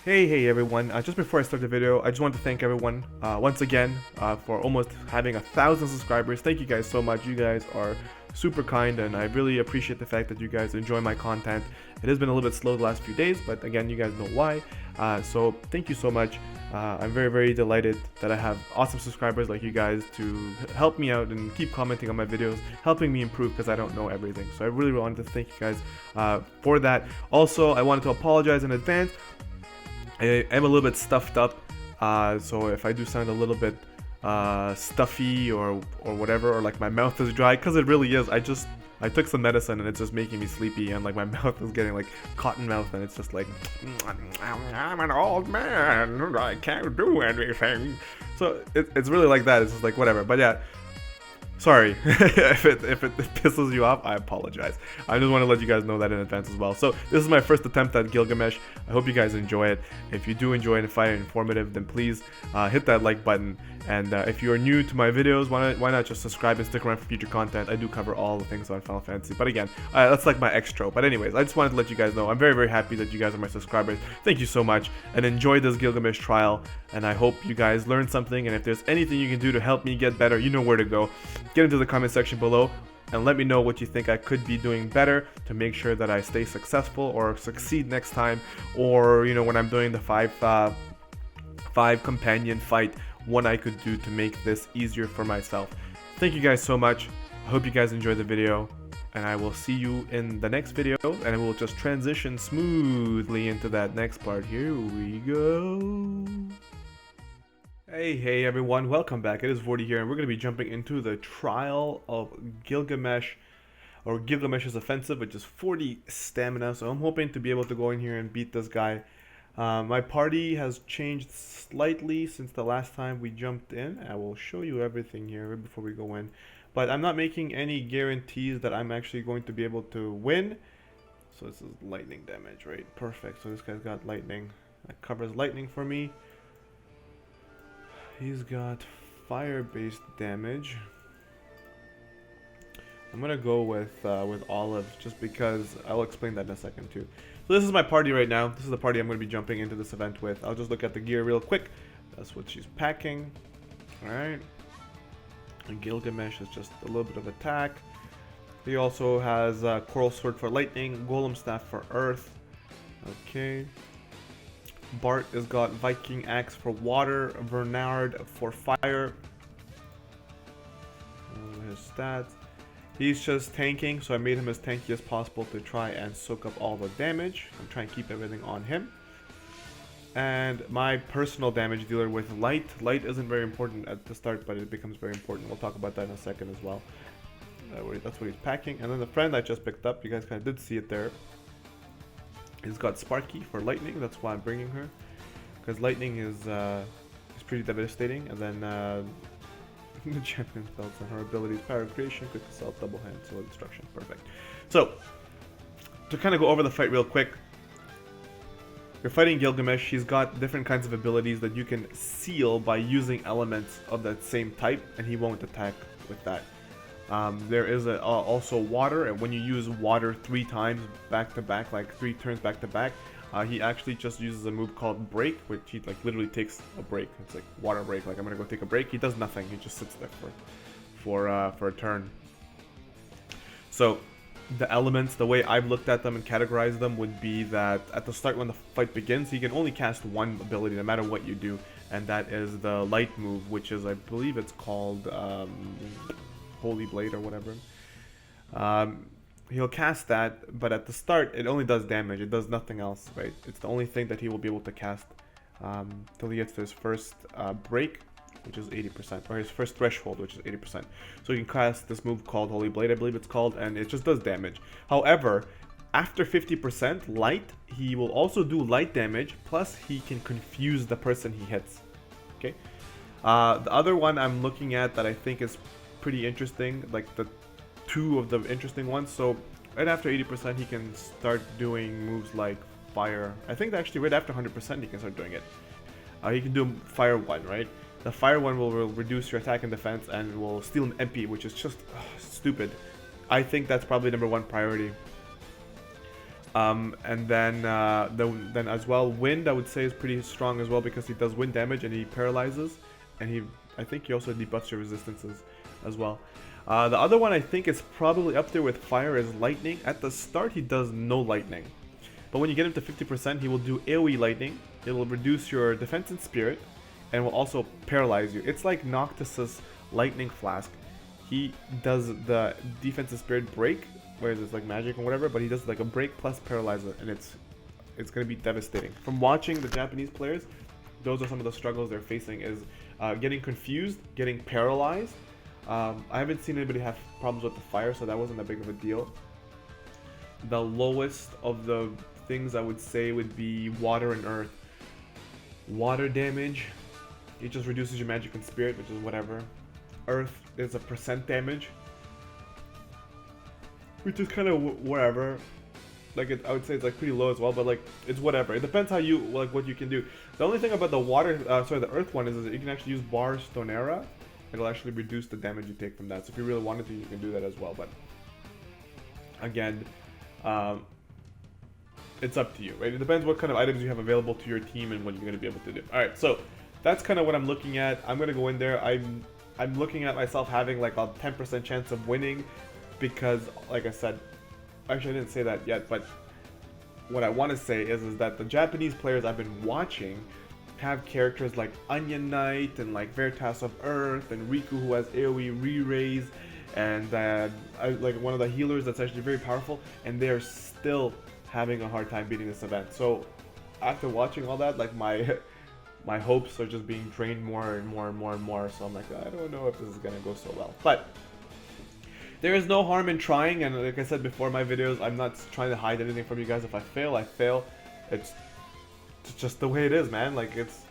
Hey everyone, just before I start the video, I just want to thank everyone once again for almost having 1,000 subscribers. Thank you guys so much. You guys are super kind and I really appreciate the fact that you guys enjoy my content. It has been a little bit slow the last few days, but again, you guys know why. So thank you so much. I'm very delighted that I have awesome subscribers like you guys to help me out and keep commenting on my videos, helping me improve because I don't know everything. So I really wanted to thank you guys for that. Also, I wanted to apologize in advance. I am a little bit stuffed up, so if I do sound a little bit stuffy or whatever, or like my mouth is dry, because it really is. I took some medicine and it's just making me sleepy, and like my mouth is getting like cotton mouth, and it's just like I'm an old man, I can't do anything. So it's really like that. It's just like whatever. But yeah. Sorry, if it pisses you off, I apologize. I just want to let you guys know that in advance as well. So this is my first attempt at Gilgamesh. I hope you guys enjoy it. If you do enjoy it and find it informative, then please hit that like button. And if you are new to my videos, why not just subscribe and stick around for future content? I do cover all the things on Final Fantasy. But again, that's like my extra. But anyways, I just wanted to let you guys know I'm very happy that you guys are my subscribers. Thank you so much, and enjoy this Gilgamesh trial. And I hope you guys learned something. And if there's anything you can do to help me get better, you know where to go. Get into the comment section below and let me know what you think I could be doing better to make sure that I stay successful or succeed next time, or you know, when I'm doing the five companion fight, what I could do to make this easier for myself. Thank you guys so much. I hope you guys enjoyed the video, and I will see you in the next video, and I will just transition smoothly into that next part. Here we go. Hey everyone, welcome back. It is Vortie here, and we're going to be jumping into the trial of Gilgamesh, or Gilgamesh's offensive, which is 40 stamina. So I'm hoping to be able to go in here and beat this guy. My party has changed slightly since the last time we jumped in. I will show you everything here right before we go in, but I'm not making any guarantees that I'm actually going to be able to win. So this is lightning damage, right? Perfect. So this guy's got lightning. That covers lightning for me. He's got fire-based damage. I'm gonna go with olive just because I'll explain that in a second too. So this is my party right now. This is the party I'm gonna be jumping into this event with. I'll just look at the gear real quick. That's what she's packing. All right. And Gilgamesh is just a little bit of attack. He also has Coral Sword for lightning, Golem Staff for earth. Okay. Bart has got Viking Axe for water, Bernard for fire. His stats. He's just tanking, so I made him as tanky as possible to try and soak up all the damage. I'm trying to keep everything on him. And my personal damage dealer with light. Light isn't very important at the start, but it becomes very important. We'll talk about that in a second as well. That's what he's packing. And then the friend I just picked up, you guys kind of did see it there. He's got Sparky for lightning. That's why I'm bringing her, because lightning is pretty devastating. And then the champion spells and her abilities: power creation, quick assault, double hand, soul destruction. Perfect. So to kind of go over the fight real quick, you're fighting Gilgamesh. He's got different kinds of abilities that you can seal by using elements of that same type, and he won't attack with that. There is also water, and when you use water 3 times back to back, like 3 turns back to back, he actually just uses a move called break, which he like literally takes a break. It's like water break, like I'm gonna go take a break. He does nothing. He just sits there for a turn. So the elements, the way I've looked at them and categorized them, would be that at the start when the fight begins, he can only cast one ability no matter what you do, and that is the light move, which is, I believe it's called Holy Blade or whatever. He'll cast that, but at the start it only does damage. It does nothing else, right? It's the only thing that he will be able to cast till he gets to his first break, which is 80%, or his first threshold, which is 80%. So you can cast this move called Holy Blade, I believe it's called, and it just does damage. However, after 50% light, he will also do light damage, plus he can confuse the person he hits. Okay. The other one I'm looking at that I think is pretty interesting, like the 2 of the interesting ones. So right after 80% he can start doing moves like fire. I think actually right after 100% he can start doing it. He can do fire 1, right? The fire 1 will reduce your attack and defense and will steal an MP, which is just stupid. I think that's probably #1 priority. And then as well, wind I would say is pretty strong as well because he does wind damage and he paralyzes, and I think he also debuffs your resistances as well. The other one I think is probably up there with fire is lightning. At the start he does no lightning, but when you get him to 50% he will do AoE lightning. It will reduce your defense and spirit, and will also paralyze you. It's like Noctis's lightning flask. He does the defense and spirit break, whereas it's like magic or whatever, but he does like a break plus paralyzer, and it's gonna be devastating. From watching the Japanese players, those are some of the struggles they're facing, is getting confused, getting paralyzed. I haven't seen anybody have problems with the fire, so that wasn't that big of a deal. The lowest of the things I would say would be water and earth. Water damage, it just reduces your magic and spirit, which is whatever. Earth is a percent damage, which is kind of whatever. Like I would say it's like pretty low as well, but like it's whatever. It depends how you like what you can do. The only thing about the water, the earth one is that you can actually use Bar Stonera. It'll actually reduce the damage you take from that. So if you really wanted to, you can do that as well. But again, it's up to you, right? It depends what kind of items you have available to your team and what you're going to be able to do. All right, so that's kind of what I'm looking at. I'm going to go in there. I'm looking at myself having like a 10% chance of winning because, like I said, actually I didn't say that yet, but what I want to say is that the Japanese players I've been watching have characters like Onion Knight and like Veritas of Earth and Riku, who has AoE re-raise, and like one of the healers that's actually very powerful, and they're still having a hard time beating this event. So after watching all that, like my hopes are just being drained more and more and more and more. So I'm like, I don't know if this is gonna go so well, but there is no harm in trying. And like I said before in my videos, I'm not trying to hide anything from you guys. If I fail, I fail. It's just the way it is, man. Like it's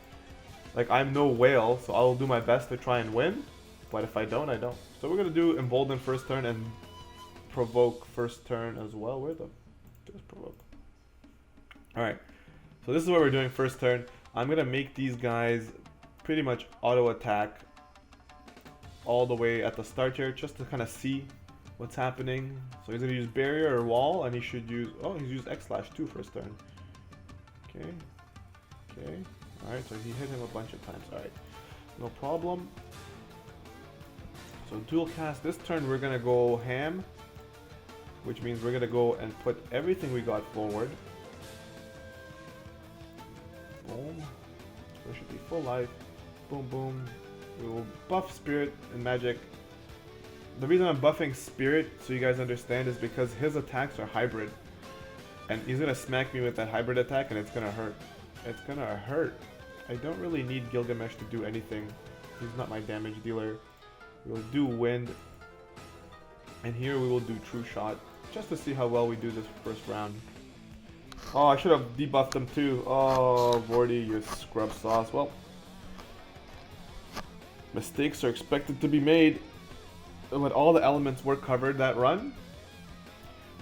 like I'm no whale, so I'll do my best to try and win, but if I don't, I don't. So we're gonna do Embolden first turn and Provoke first turn as well. Where the just Provoke? Alright, so this is what we're doing first turn. I'm gonna make these guys pretty much auto attack all the way at the start here, just to kind of see what's happening. So he's gonna use barrier or wall, and he should use, oh, he's used X/2 first turn. Okay. Alright, so he hit him a bunch of times. Alright, no problem. So dual cast this turn, we're gonna go ham, which means we're gonna go and put everything we got forward. Boom. So it should be full life. Boom, boom. We will buff spirit and magic. The reason I'm buffing spirit, so you guys understand, is because his attacks are hybrid, and he's gonna smack me with that hybrid attack, and it's gonna hurt. It's gonna hurt. I don't really need Gilgamesh to do anything. He's not my damage dealer. We'll do wind, and here we will do true shot, just to see how well we do this first round. Oh, I should have debuffed him too. Oh, Vortie, you scrub sauce. Well, mistakes are expected to be made, but all the elements were covered that run,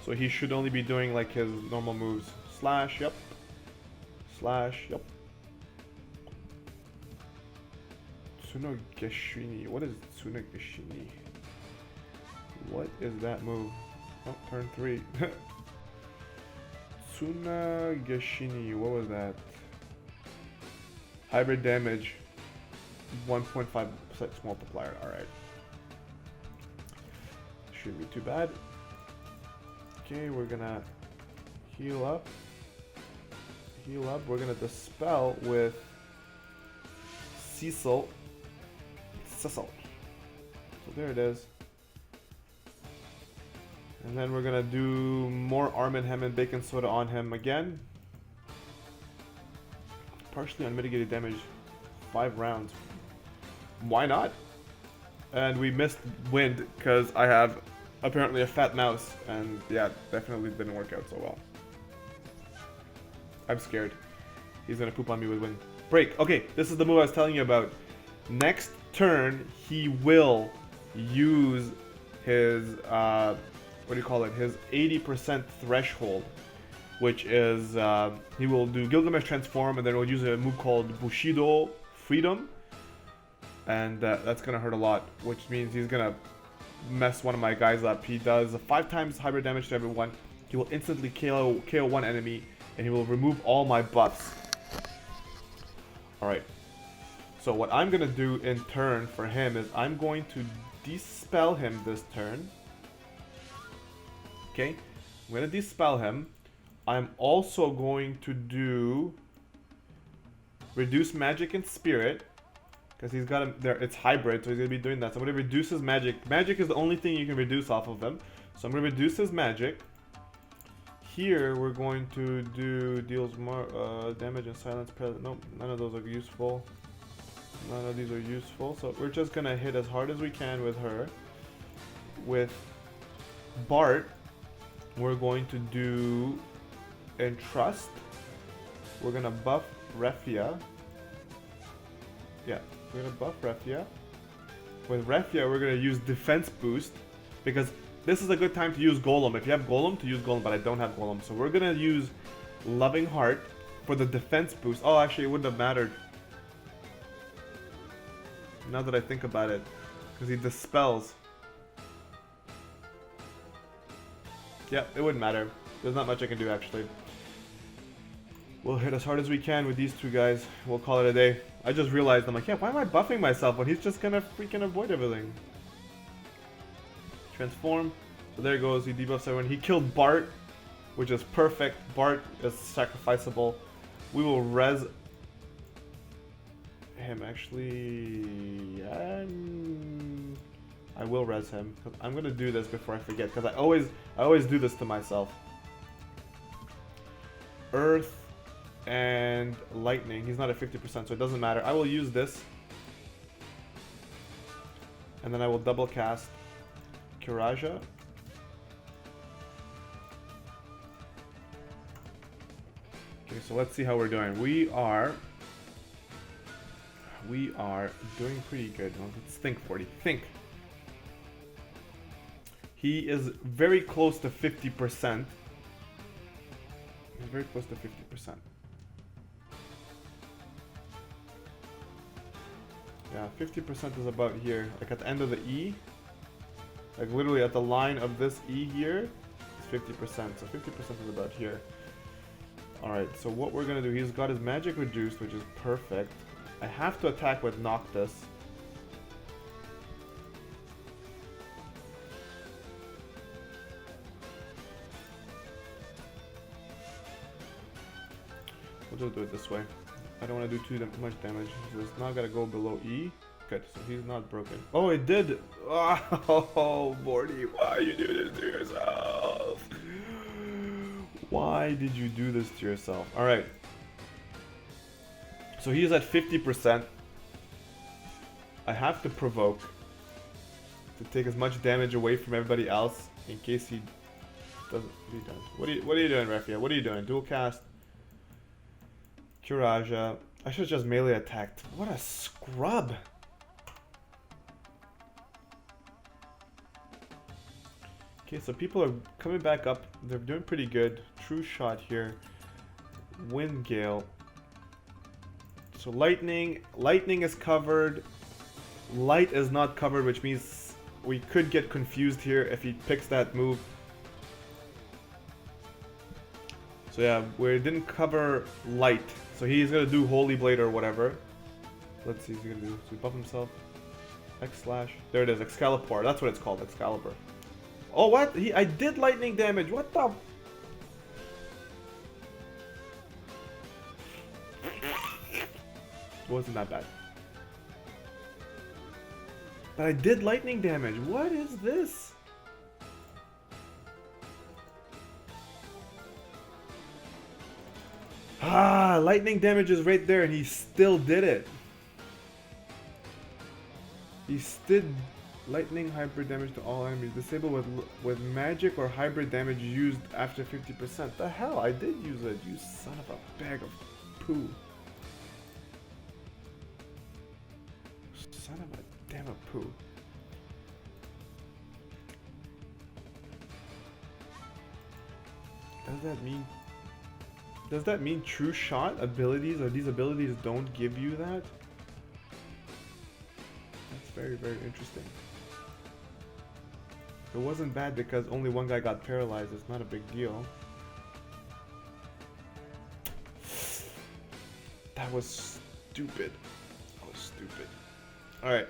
so he should only be doing like his normal moves. Slash, yep. Slash, yep. Tsunogeshini. What is Tsunogeshini? What is that move? Oh, turn 3. Tsunogeshini. What was that? Hybrid damage. 1.5 multiplier. Alright. Shouldn't be too bad. Okay, we're gonna heal up. We're gonna dispel with Cecil. So there it is. And then we're gonna do more Arm and Ham and Bacon Soda on him again. Partially unmitigated damage. 5 rounds. Why not? And we missed wind because I have apparently a fat mouse, and yeah, definitely didn't work out so well. I'm scared. He's gonna poop on me with wind. Break. Okay, this is the move I was telling you about. Next turn, he will use his, what do you call it? His 80% threshold, which is, he will do Gilgamesh Transform, and then we'll use a move called Bushido Freedom. And that's gonna hurt a lot, which means he's gonna mess one of my guys up. He does 5 times hybrid damage to everyone, he will instantly KO one enemy, and he will remove all my buffs. Alright. So what I'm going to do in turn for him is I'm going to dispel him this turn. Okay? I'm going to dispel him. I'm also going to do reduce magic and spirit. Because he's got him there, it's hybrid, so he's going to be doing that. So I'm going to reduce his magic. Magic is the only thing you can reduce off of him. So I'm going to reduce his magic. Here we're going to do deals more damage and silence. Nope, none of those are useful. None of these are useful. So we're just going to hit as hard as we can with her. With Bart, we're going to do Entrust. We're going to buff Refia. Yeah, we're going to buff Refia. With Refia, we're going to use Defense Boost. Because this is a good time to use Golem. If you have Golem, to use Golem, but I don't have Golem. So we're going to use Loving Heart for the Defense Boost. Oh, actually, it wouldn't have mattered. Now that I think about it. Because he dispels. Yeah, it wouldn't matter. There's not much I can do, actually. We'll hit as hard as we can with these two guys. We'll call it a day. I just realized, I'm like, yeah, why am I buffing myself when he's just gonna freaking avoid everything? Transform. So there goes, he debuffs everyone. He killed Bart, which is perfect. Bart is sacrificable. We will res him, actually. I will res him. I'm gonna do this before I forget, because I always do this to myself. Earth and lightning. He's not at 50%, so it doesn't matter. I will use this. And then I will double cast Kiraja. Okay, so let's see how we're doing. We are doing pretty good. Well, let's think, Vortie. Think. He is very close to 50%. He's very close to 50%. Yeah, 50% is about here. Like at the end of the E. Like literally at the line of this E here. It's 50%. So 50% is about here. Alright, so what we're gonna do, he's got his magic reduced, which is perfect. I have to attack with Noctis. We'll just do it this way. I don't want to do too much damage. So it's not gonna go below E. Good, so he's not broken. Oh, it did! Oh, Vortie, why you do this to yourself? Why did you do this to yourself? Alright. So he is at 50%. I have to provoke to take as much damage away from everybody else in case he doesn't. He does. What are you doing, Refia? What are you doing? Dual cast. Kiraja. I should have just melee attacked. What a scrub. Okay, so people are coming back up. They're doing pretty good. True shot here. Wind Gale. So lightning is covered. Light is not covered, which means we could get confused here if he picks that move. So yeah, we didn't cover light. So he's gonna do Holy Blade or whatever. Let's see what he's gonna do. So he buff himself. X slash. There it is, Excalibur. That's what it's called, Excalibur. Oh what? I did lightning damage. What the? It wasn't that bad. But I did lightning damage. What is this? Ah, lightning damage is right there and he still did it. He did lightning hybrid damage to all enemies. Disabled with magic or hybrid damage used after 50%. The hell, I did use it. You son of a bag of poo. Son of a damn a poo. Does that mean true shot abilities or these abilities don't give you that? That's very, very interesting. It wasn't bad because only one guy got paralyzed. It's not a big deal. That was stupid. That was stupid. Alright.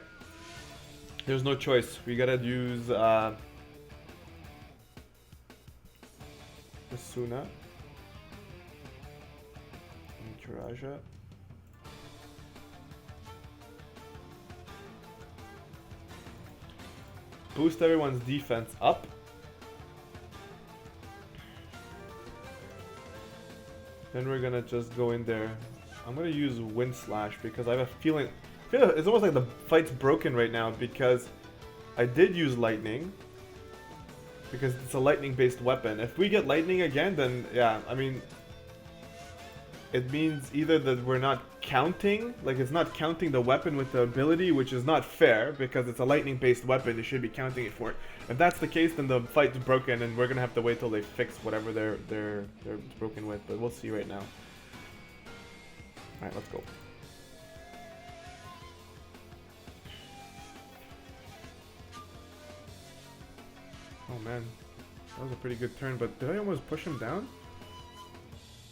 There's no choice. We gotta use Asuna and Kiraja. Boost everyone's defense up. Then we're gonna just go in there. I'm gonna use Wind Slash because I have a feeling it's almost like the fight's broken right now because I did use Lightning. Because it's a lightning based weapon. If we get lightning again, then yeah, I mean, it means either that we're not counting, like it's not counting the weapon with the ability, which is not fair because it's a lightning based weapon, you should be counting it for it. If that's the case, then the fight's broken and we're gonna have to wait till they fix whatever they're broken with, but we'll see right now. Alright, let's go. Oh man, that was a pretty good turn, but did I almost push him down?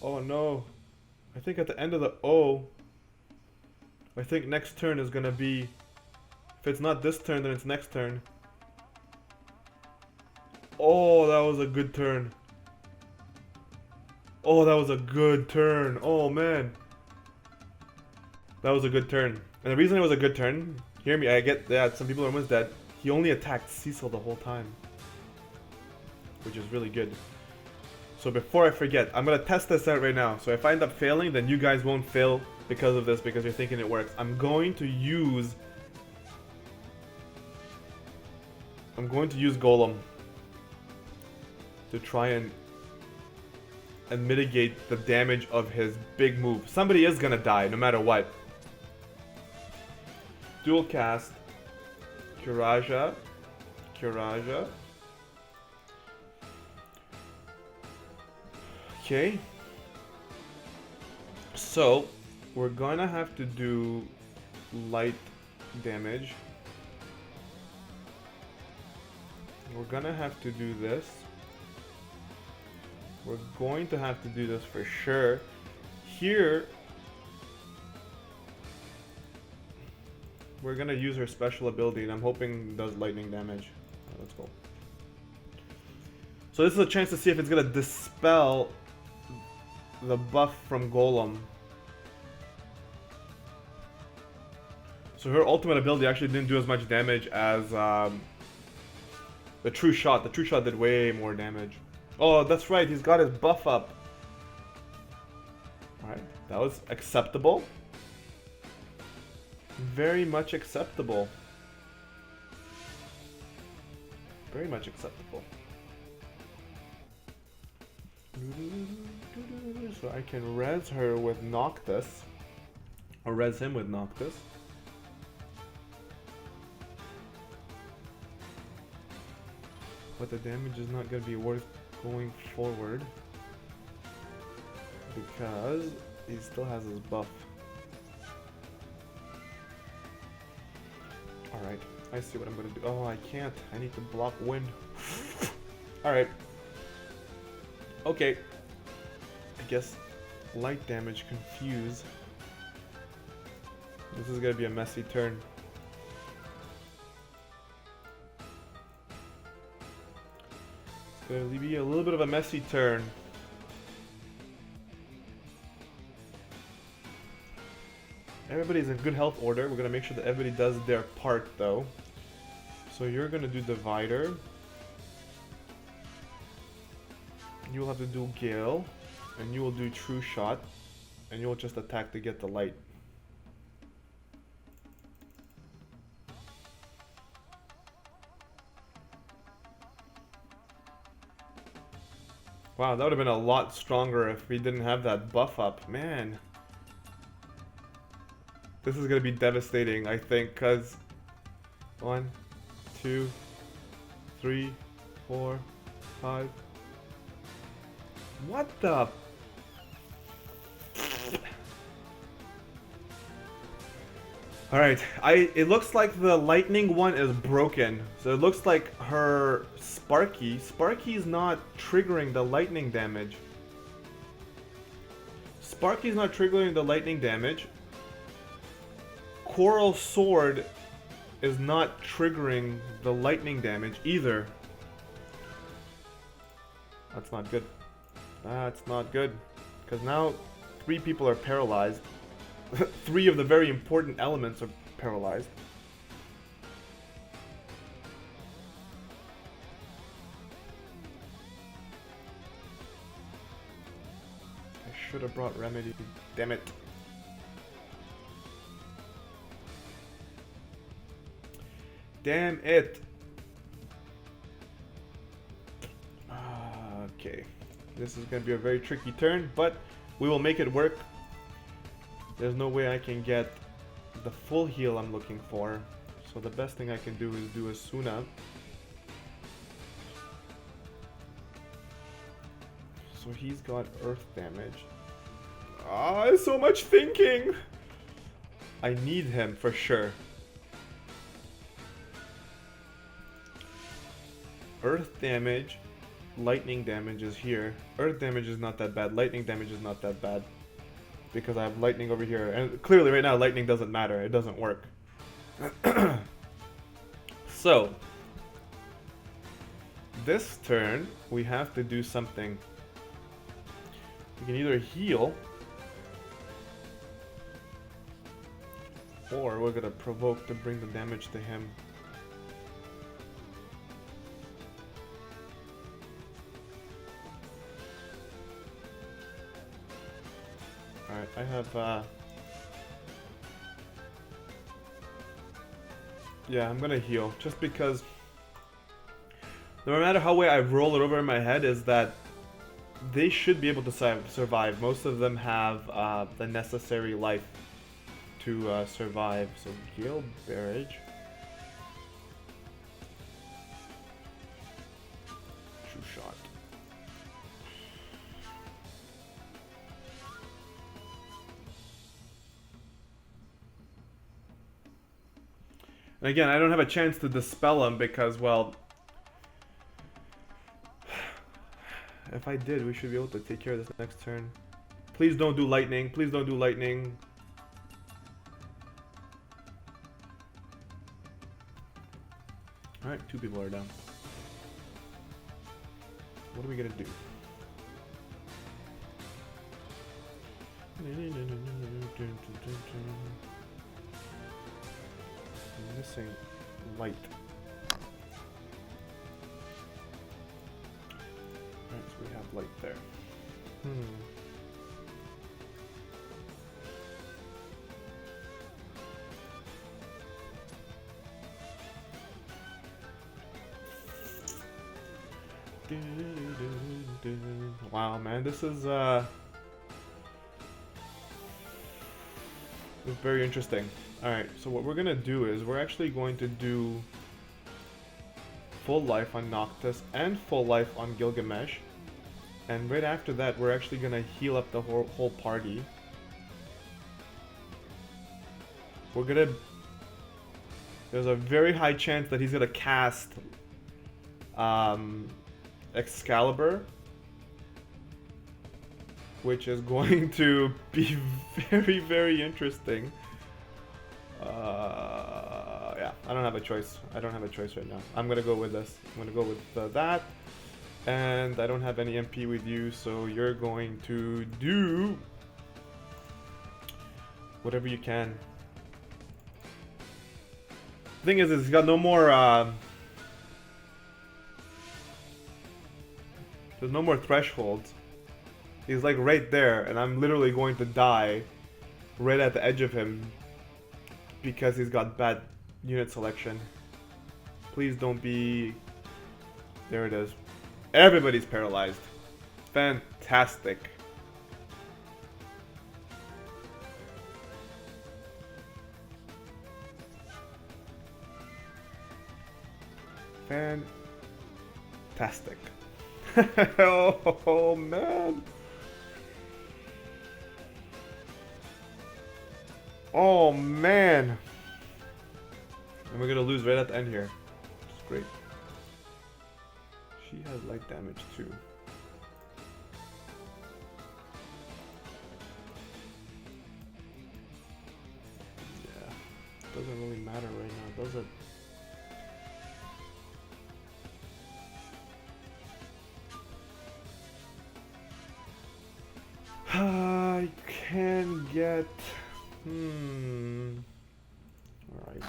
Oh no. I think at the end of the O, I think next turn is gonna be, if it's not this turn, then it's next turn. Oh, that was a good turn. Oh, that was a good turn. Oh man. That was a good turn. And the reason it was a good turn, hear me, I get that some people are almost dead. He only attacked Cecil the whole time, which is really good. So before I forget, I'm gonna test this out right now. So if I end up failing, then you guys won't fail because of this, because you're thinking it works. I'm going to use Golem to try and mitigate the damage of his big move. Somebody is gonna die no matter what. Dual cast Kiraja. Okay, so we're gonna have to do light damage. We're gonna have to do this. We're going to have to do this for sure. Here, we're gonna use her special ability, and I'm hoping it does lightning damage. Right, let's go. So this is a chance to see if it's gonna dispel the buff from Golem. So her ultimate ability actually didn't do as much damage as the True Shot. The True Shot did way more damage. Oh, that's right, he's got his buff up. Alright, that was acceptable. Very much acceptable. Very much acceptable. So I can res her with Noctis, or res him with Noctis. But the damage is not going to be worth going forward because he still has his buff. Alright, I see what I'm going to do. Oh, I can't. I need to block wind. Alright. Okay. I guess light damage confuse. This is gonna be a messy turn. It's gonna be a little bit of a messy turn. Everybody's in good health order. We're gonna make sure that everybody does their part though. So you're gonna do Divider. You will have to do Gale, and you will do True Shot, and you will just attack to get the light. Wow, that would have been a lot stronger if we didn't have that buff up. Man. This is going to be devastating, I think, because 1, 2, 3, 4, 5... What the? Alright, it looks like the lightning one is broken. So it looks like her Sparky's not triggering the lightning damage. Sparky's not triggering the lightning damage. Coral Sword is not triggering the lightning damage either. That's not good. That's not good. Because now 3 people are paralyzed. 3 of the very important elements are paralyzed. I should have brought Remedy. Damn it. Damn it. Okay. This is going to be a very tricky turn, but we will make it work. There's no way I can get the full heal I'm looking for. So the best thing I can do is do a Suna. So he's got earth damage. Ah, so much thinking! I need him for sure. Earth damage, lightning damage is here. Earth damage is not that bad, lightning damage is not that bad. Because I have lightning over here. And clearly right now lightning doesn't matter, it doesn't work. So, this turn we have to do something. We can either heal, or we're gonna provoke to bring the damage to him. Alright, I have, yeah, I'm gonna heal, just because no matter how way I roll it over in my head is that they should be able to survive. Most of them have the necessary life to survive. So Gilgamesh. True shot. And again, I don't have a chance to dispel him because, well, if I did, we should be able to take care of this next turn. Please don't do lightning. Please don't do lightning. Alright, 2 people are down. What are we gonna do? I'm missing light. Alright, so we have light there. Wow, man, this is very interesting. Alright, so what we're gonna do is we're actually going to do full life on Noctis and full life on Gilgamesh. And right after that, we're actually gonna heal up the whole party. We're gonna... There's a very high chance that he's gonna cast Excalibur, which is going to be very, very interesting. Yeah, I don't have a choice. I don't have a choice right now. I'm gonna go with this. I'm gonna go with that. And I don't have any MP with you, so you're going to do whatever you can. The thing is he's got no more, there's no more thresholds. He's like right there, and I'm literally going to die right at the edge of him because he's got bad unit selection. Please don't be... There it is. Everybody's paralyzed. Fantastic. Fantastic. Oh man. Oh man. we're gonna lose right at the end here. It's great. She has light damage too. Yeah, doesn't really matter right now, does it? I can get... Alright.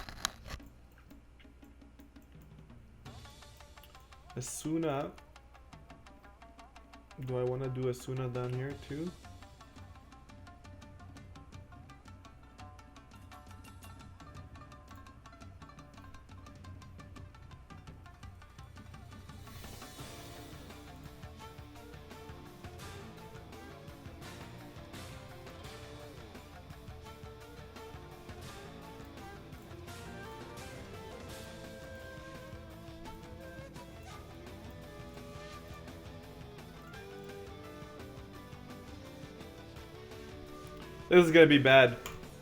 Asuna. Do I want to do Asuna down here too? This is gonna be bad.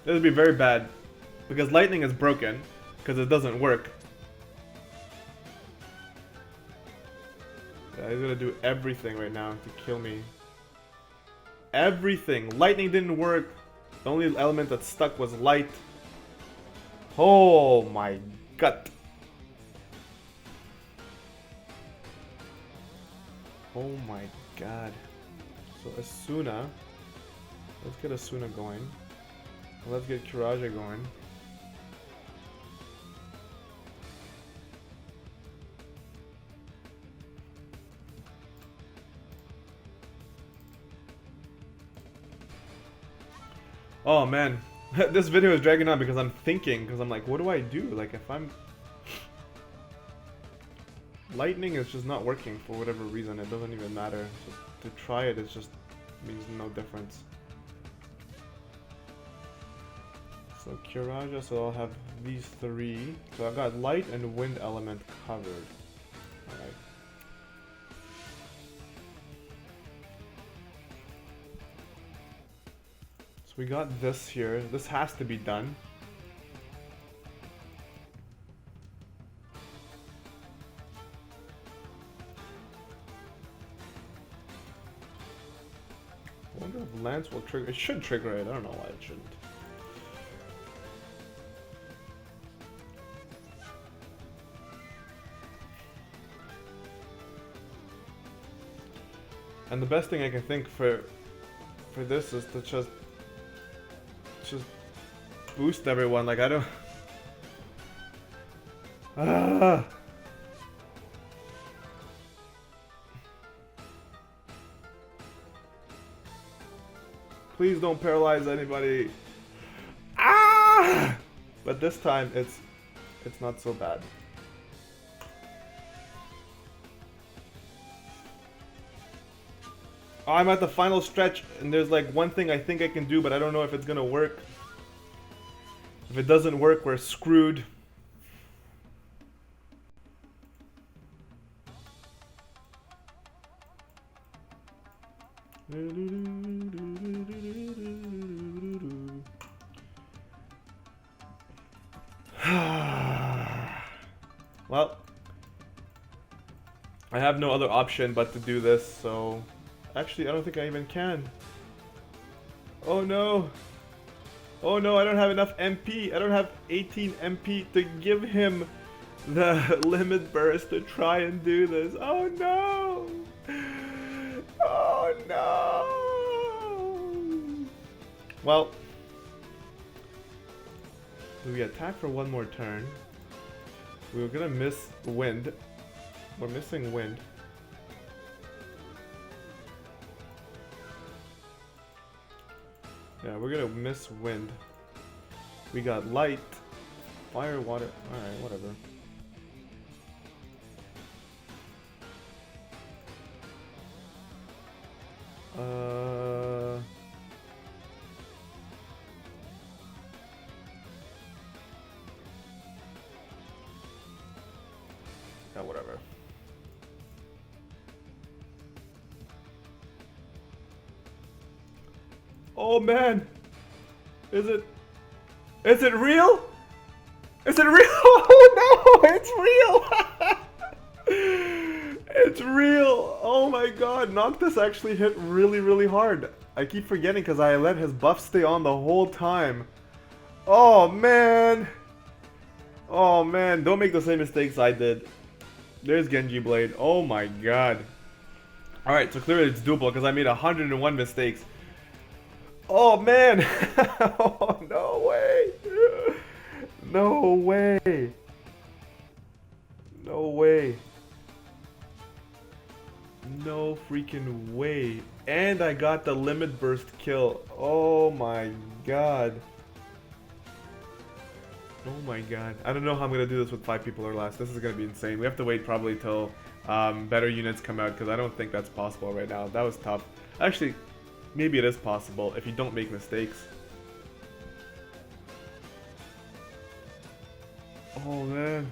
This will be very bad. Because lightning is broken. Because it doesn't work. Yeah, he's gonna do everything right now to kill me. Everything. Lightning didn't work. The only element that stuck was light. Oh my god. Oh my god. So Asuna. Let's get Asuna going. Let's get Kiraja going. Oh man, this video is dragging on because I'm thinking, because I'm like, what do I do? Like if I'm... Lightning is just not working for whatever reason, it doesn't even matter. So to try it, it just means no difference. So Kiraja, so I'll have these three. So I've got light and wind element covered. Alright. So we got this here. This has to be done. I wonder if Lance will trigger. It should trigger it. I don't know why it shouldn't. And the best thing I can think for this is to just boost everyone. Like I don't. Ah. Please don't paralyze anybody. Ah! But this time it's not so bad. I'm at the final stretch, and there's like one thing I think I can do, but I don't know if it's gonna work. If it doesn't work, we're screwed. Well, I have no other option but to do this, so... Actually, I don't think I even can. Oh no! Oh no, I don't have enough MP! I don't have 18 MP to give him the limit burst to try and do this. Oh no! Oh no! Well, we attack for one more turn. We were gonna miss wind. We're missing wind. Yeah, we're gonna miss wind. We got light, fire, water. Alright, whatever. Yeah, whatever. Oh man! Is it real? Is it real? Oh no, it's real! It's real! Oh my god, Noctis actually hit really hard. I keep forgetting because I let his buff stay on the whole time. Oh man! Oh man, don't make the same mistakes I did. There's Genji Blade. Oh my god. Alright, so clearly it's doable because I made 101 mistakes. Oh man! Oh, no way! No way! No way! No freaking way! And I got the limit burst kill. Oh my god. Oh my god. I don't know how I'm gonna do this with 5 people or less. This is gonna be insane. We have to wait probably till better units come out because I don't think that's possible right now. That was tough. Actually, maybe it is possible if you don't make mistakes. Oh man.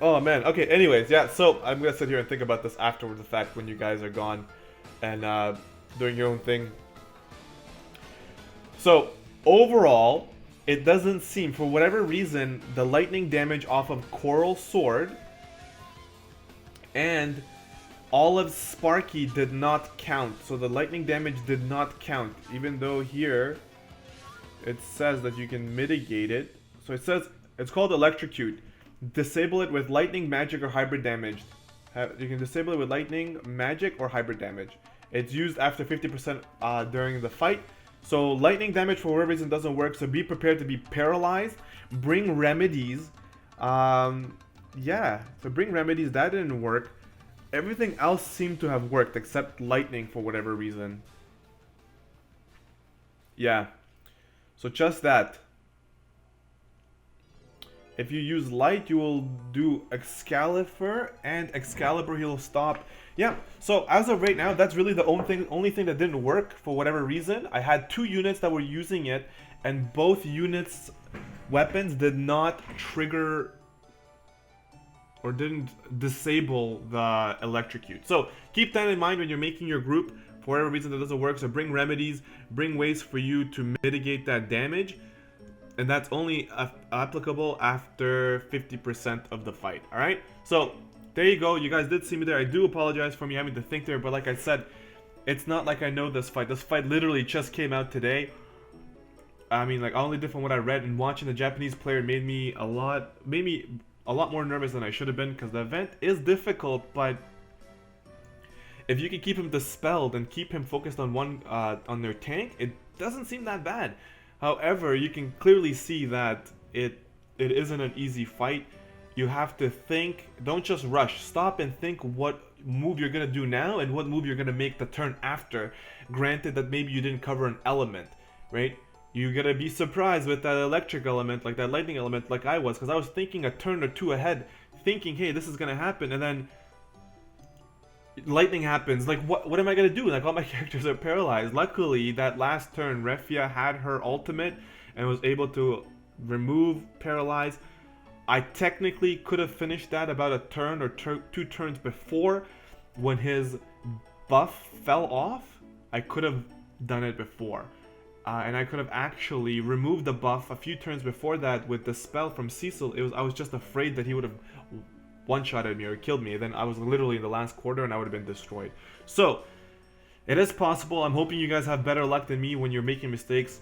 Oh man. Okay, anyways, yeah, so I'm gonna sit here and think about this afterwards the fact when you guys are gone and doing your own thing. So, overall, it doesn't seem, for whatever reason, the lightning damage off of Coral Sword and Olive Sparky did not count. So the lightning damage did not count, even though here it says that you can mitigate it. So it says, it's called Electrocute. Disable it with lightning, magic, or hybrid damage. You can disable it with lightning, magic, or hybrid damage. It's used after 50% during the fight. So lightning damage for whatever reason doesn't work, so be prepared to be paralyzed. Bring remedies. Yeah, so bring remedies, that didn't work. Everything else seemed to have worked except lightning for whatever reason. Yeah, so just that. If you use light, you will do Excalibur, and Excalibur he'll stop. Yeah, so as of right now, that's really the only thing that didn't work for whatever reason. I had 2 units that were using it, and both units' weapons did not trigger or didn't disable the Electrocute. So keep that in mind when you're making your group. For whatever reason that doesn't work, so bring remedies, bring ways for you to mitigate that damage. And that's only applicable after 50% of the fight, alright? So, there you go. You guys did see me there. I do apologize for me having to think there, but like I said, it's not like I know this fight. This fight literally just came out today. I mean, like, only different what I read, and watching the Japanese player made me a lot more nervous than I should have been, because the event is difficult, but if you can keep him dispelled and keep him focused on on their tank, it doesn't seem that bad. However, you can clearly see that it isn't an easy fight. You have to think, don't just rush. Stop and think what move you're going to do now and what move you're going to make the turn after. Granted that maybe you didn't cover an element, right? You're going to be surprised with that electric element, like that lightning element, like I was. Because I was thinking a turn or 2 ahead, thinking, hey, this is going to happen. And then lightning happens. Like, what am I gonna do? Like, all my characters are paralyzed. Luckily, that last turn, Refia had her ultimate and was able to remove paralyze. I technically could have finished that about a turn or 2 turns before. When his buff fell off, I could have done it before. And I could have actually removed the buff a few turns before that with the spell from Cecil. I was just afraid that he would have one-shotted me or killed me, then I was literally in the last quarter and I would have been destroyed. So, it is possible. I'm hoping you guys have better luck than me when you're making mistakes.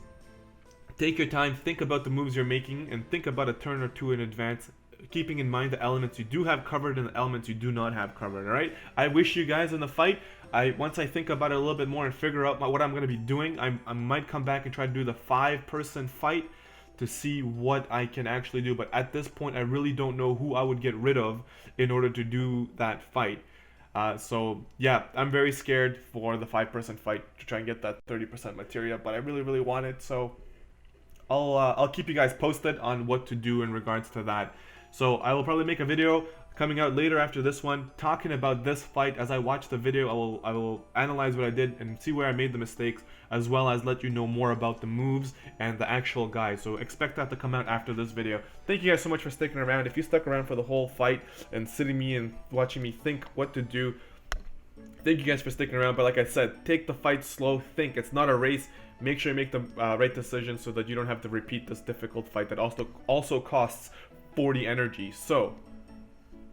Take your time, think about the moves you're making, and think about a turn or 2 in advance, keeping in mind the elements you do have covered and the elements you do not have covered, alright? I wish you guys in the fight, once I think about it a little bit more and figure out what I'm going to be doing, I might come back and try to do the 5-person fight to see what I can actually do, but at this point I really don't know who I would get rid of in order to do that fight. So yeah, I'm very scared for the 5-person fight to try and get that 30% materia, but I really want it, so I'll keep you guys posted on what to do in regards to that. So I will probably make a video coming out later after this one talking about this fight. As I watch the video, I will analyze what I did and see where I made the mistakes, as well as let you know more about the moves and the actual guide. So expect that to come out after this video. Thank you guys so much for sticking around. If you stuck around for the whole fight and sitting me and watching me think what to do, Thank you guys for sticking around, but like I said, take the fight slow, think. It's not a race. Make sure you make the right decision so that you don't have to repeat this difficult fight that also costs 40 energy. So,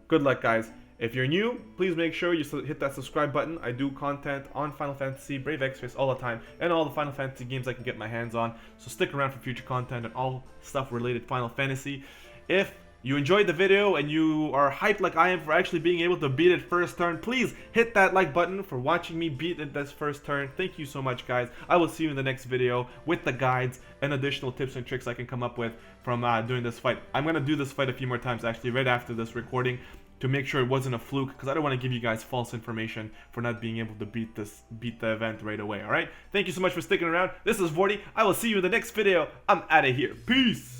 good luck, guys. If you're new, please make sure you hit that subscribe button. I do content on Final Fantasy, Brave Exvius all the time, and all the Final Fantasy games I can get my hands on. So stick around for future content and all stuff related to Final Fantasy. If you enjoyed the video and you are hyped like I am for actually being able to beat it first turn, please hit that like button for watching me beat it this first turn. Thank you so much, guys. I will see you in the next video with the guides and additional tips and tricks I can come up with from doing this fight. I'm going to do this fight a few more times actually right after this recording to make sure it wasn't a fluke, because I don't want to give you guys false information for not being able to beat the event right away. Alright? Thank you so much for sticking around. This is Vortie. I will see you in the next video. I'm out of here. Peace!